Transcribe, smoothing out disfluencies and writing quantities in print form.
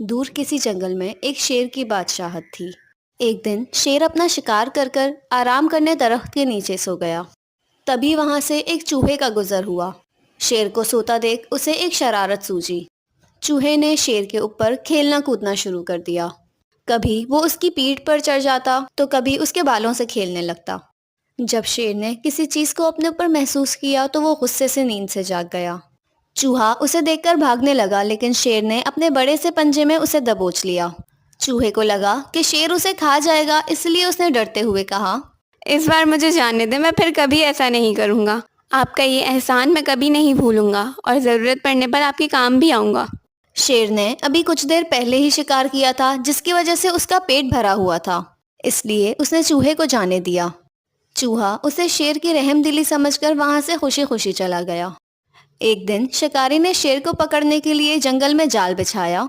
दूर किसी जंगल में एक शेर की बादशाहत थी। एक दिन शेर अपना शिकार कर कर आराम करने दरख्त के नीचे सो गया। तभी वहां से एक चूहे का गुजर हुआ। शेर को सोता देख उसे एक शरारत सूझी। चूहे ने शेर के ऊपर खेलना कूदना शुरू कर दिया। कभी वो उसकी पीठ पर चढ़ जाता तो कभी उसके बालों से खेलने लगता। जब शेर ने किसी चीज को अपने ऊपर महसूस किया तो वो गुस्से से नींद से जाग गया। चूहा उसे देखकर भागने लगा, लेकिन शेर ने अपने बड़े से पंजे में उसे दबोच लिया। चूहे को लगा कि शेर उसे खा जाएगा, इसलिए उसने डरते हुए कहा, इस बार मुझे जाने दें, मैं फिर कभी ऐसा नहीं करूँगा। आपका ये एहसान मैं कभी नहीं भूलूंगा और ज़रूरत पड़ने पर आपके काम भी आऊँगा। शेर ने अभी कुछ देर पहले ही शिकार किया था, जिसकी वजह से उसका पेट भरा हुआ था। इसलिए उसने चूहे को जाने दिया। चूहा उसे शेर की रहमदिली समझकर वहां से खुशी खुशी चला गया। एक दिन शिकारी ने शेर को पकड़ने के लिए जंगल में जाल बिछाया।